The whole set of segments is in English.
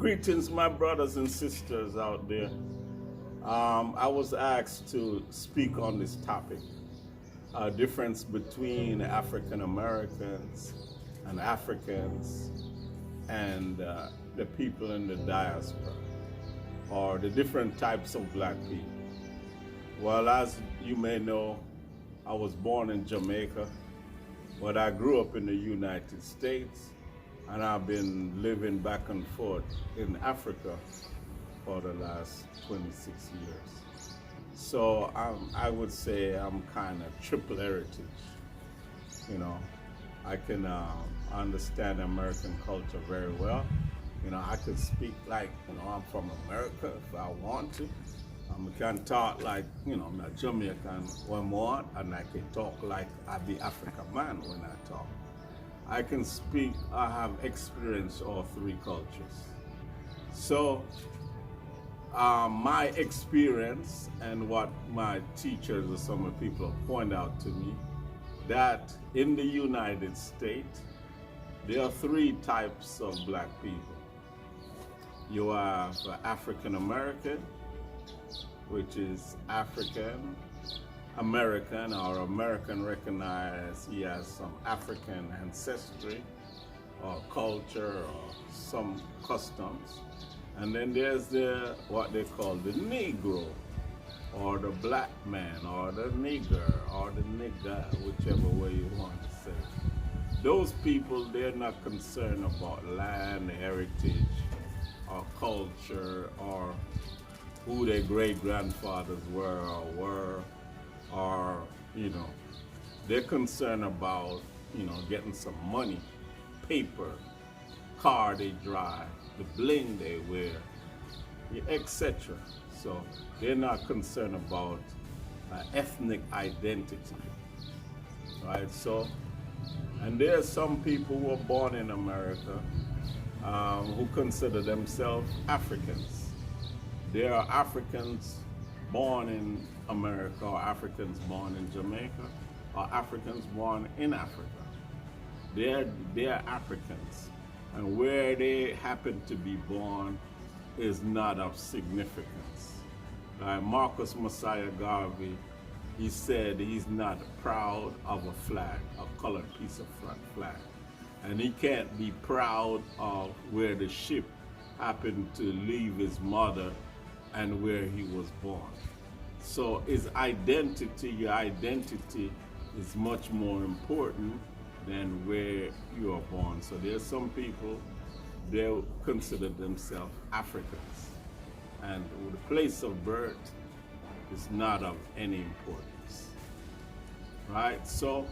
Greetings, my brothers and sisters out there. I was asked to speak on this topic, difference between African Americans and Africans and the people in the diaspora, or the different types of black people. Well, as you may know, I was born in Jamaica, but I grew up in the United States, and I've been living back and forth in Africa for the last 26 years. So I would say I'm kind of triple heritage. You know, I can understand American culture very well. You know, I could speak like, I'm from America if I want to. I can talk like, I'm a Jamaican when I want, and I can talk like I be African man when I talk. I can speak, I have experienced all three cultures. So my experience and what my teachers or some of the people point out to me, that in the United States, there are three types of black people. You have African American, which is African American, or American recognized he has some African ancestry or culture or some customs. And then there's what they call the Negro, or the black man, or the nigger, or the nigger, whichever way you want to say. Those people, they're not concerned about land, heritage, or culture, or who their great-grandfathers were, or, they're concerned about, getting some money, paper, car they drive, the bling they wear, etc. So they're not concerned about ethnic identity, right? So, and there are some people who are born in America who consider themselves Africans. There are Africans born in America, or Africans born in Jamaica, or Africans born in Africa. They're Africans, and where they happen to be born is not of significance. Marcus Messiah Garvey, he said he's not proud of a flag, a colored piece of flag, and he can't be proud of where the ship happened to leave his mother and where he was born. So his identity, your identity is much more important than where you are born. So there's some people, they consider themselves Africans, and the place of birth is not of any importance, right? So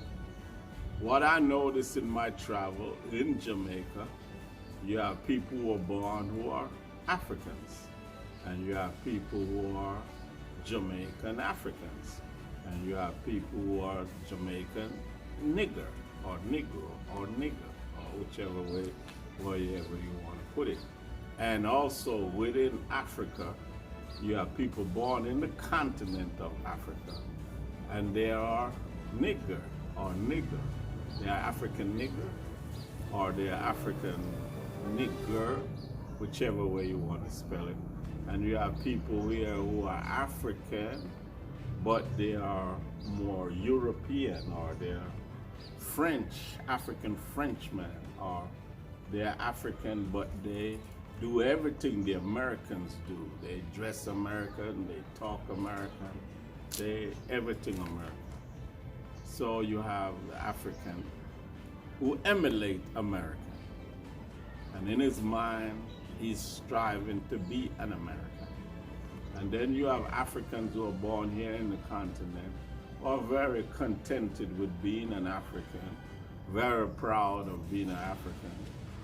what I noticed in my travel in Jamaica, you have people who are born who are Africans, and you have people who are Jamaican Africans, and you have people who are Jamaican nigger, or negro, or nigger, or whichever way, wherever you want to put it. And also within Africa, you have people born in the continent of Africa, and they are nigger, or nigger. They are African nigger, or they are African nigger, whichever way you want to spell it. And you have people here who are African, but they are more European, or they're French, African Frenchmen, or they're African, but they do everything the Americans do. They dress American, they talk American, they everything American. So you have the African who emulate American, and in his mind, he's striving to be an American. And then you have Africans who are born here in the continent, who are very contented with being an African, very proud of being an African,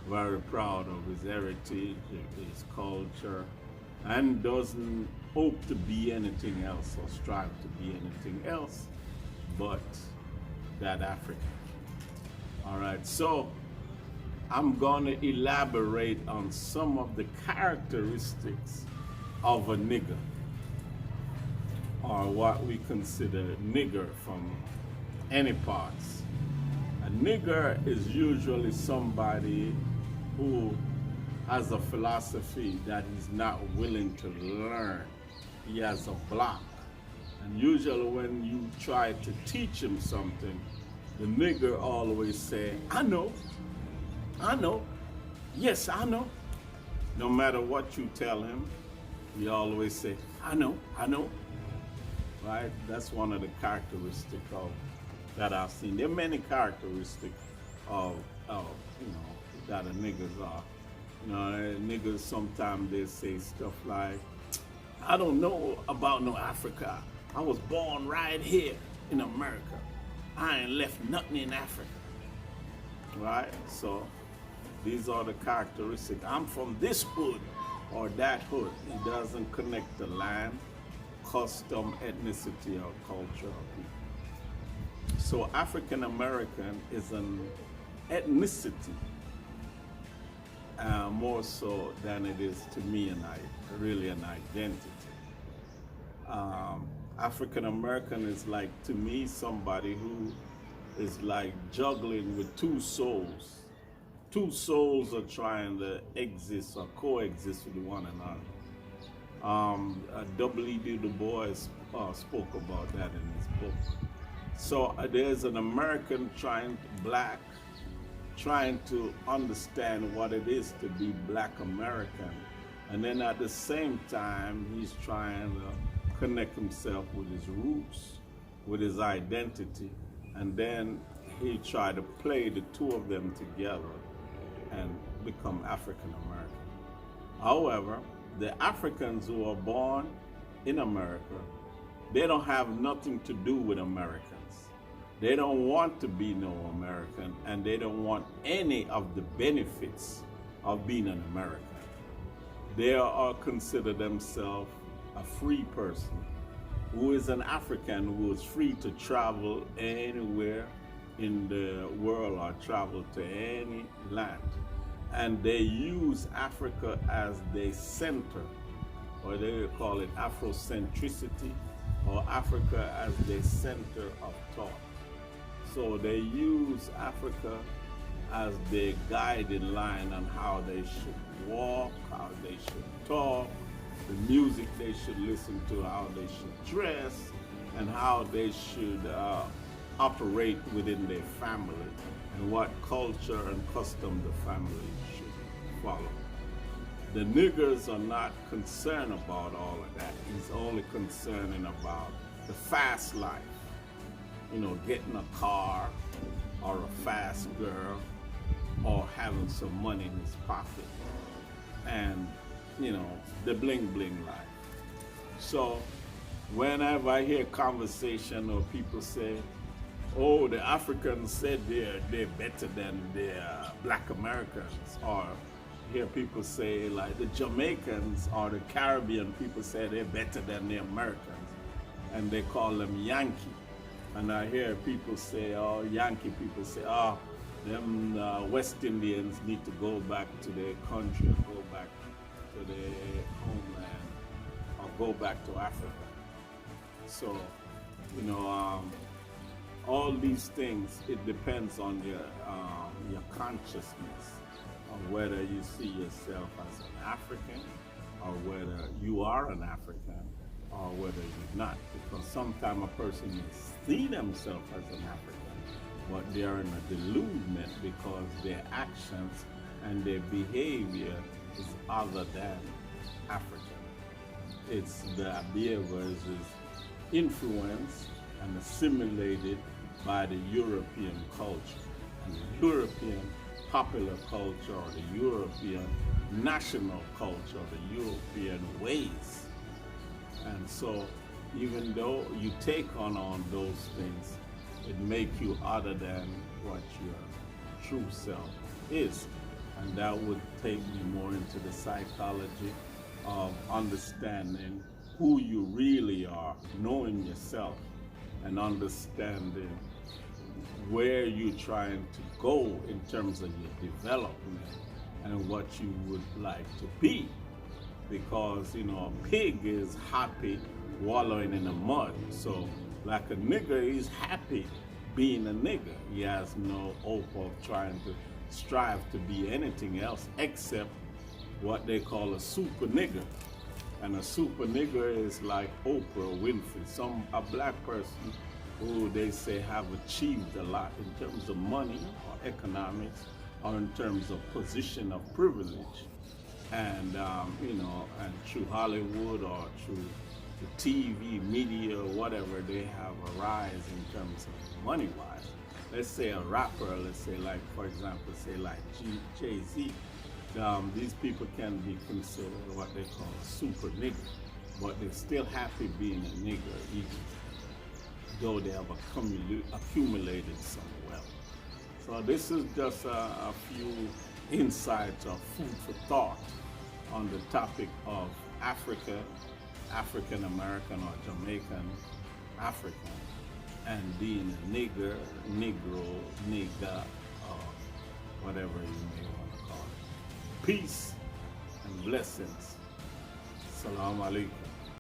very proud of his heritage, his culture, and doesn't hope to be anything else or strive to be anything else but that African. All right, so I'm going to elaborate on some of the characteristics of a nigger, or what we consider nigger from any parts. A nigger is usually somebody who has a philosophy that he's not willing to learn. He has a block. And usually when you try to teach him something, the nigger always say, I know, yes, I know. No matter what you tell him, he always say, I know, right? That's one of the characteristics of that I've seen. There are many characteristics of that the niggas are. You know, niggas sometimes they say stuff like, I don't know about no Africa. I was born right here in America. I ain't left nothing in Africa. Right? So these are the characteristics. I'm from this hood or that hood. It doesn't connect the land, custom, ethnicity, or culture of people. So African American is an ethnicity, more so than it is to me really an identity. African American is like, to me, somebody who is like juggling with two souls. Two souls are trying to exist or coexist with one another. W.E.B. Du Bois spoke about that in his book. So there's an American black trying to understand what it is to be Black American, and then at the same time he's trying to connect himself with his roots, with his identity, and then he tried to play the two of them together and become African American. However, the Africans who are born in America, they don't have nothing to do with Americans. They don't want to be no American, and they don't want any of the benefits of being an American. They are consider themselves a free person who is an African who is free to travel anywhere in the world or travel to any land. And they use Africa as their center, or they call it Afrocentricity, or Africa as their center of thought. So they use Africa as their guiding line on how they should walk, how they should talk, the music they should listen to, how they should dress, and how they should operate within their family, and what culture and custom the family should follow. The niggers are not concerned about all of that. He's only concerned about the fast life. You know, getting a car or a fast girl or having some money in his pocket, and you know, the bling bling life. So whenever I hear conversation or people say, oh, the Africans said they're better than the Black Americans, or hear people say like the Jamaicans or the Caribbean people say they're better than the Americans, and they call them Yankee. And I hear people say, oh, Yankee people say, oh, them West Indians need to go back to their country, or go back to their homeland, or go back to Africa. So, you know, all these things, it depends on your consciousness, on whether you see yourself as an African, or whether you are an African, or whether you're not. Because sometimes a person may see themselves as an African, but they are in a delusion because their actions and their behavior is other than African. It's the idea versus influenced and assimilated by the European culture. And the European popular culture, or the European national culture, or the European ways. And so even though you take on those things, it makes you other than what your true self is. And that would take me more into the psychology of understanding who you really are, knowing yourself, and understanding where you're trying to go in terms of your development and what you would like to be. Because, you know, a pig is happy wallowing in the mud. So like a nigger, he's happy being a nigger. He has no hope of trying to strive to be anything else except what they call a super nigger. And a super nigger is like Oprah Winfrey, a black person who they say have achieved a lot in terms of money or economics or in terms of position of privilege. And, and through Hollywood or through the TV, media, or whatever, they have a rise in terms of money-wise. Let's say a rapper, let's say like, for example, say like Jay-Z. These people can be considered what they call super nigger, but they're still happy being a nigger, even though they have accumulated some wealth. So this is just a few insights or food for thought on the topic of Africa, African American or Jamaican African, and being a nigger, negro, nigga, or whatever you may want to call it. Peace and blessings. Assalamu alaikum.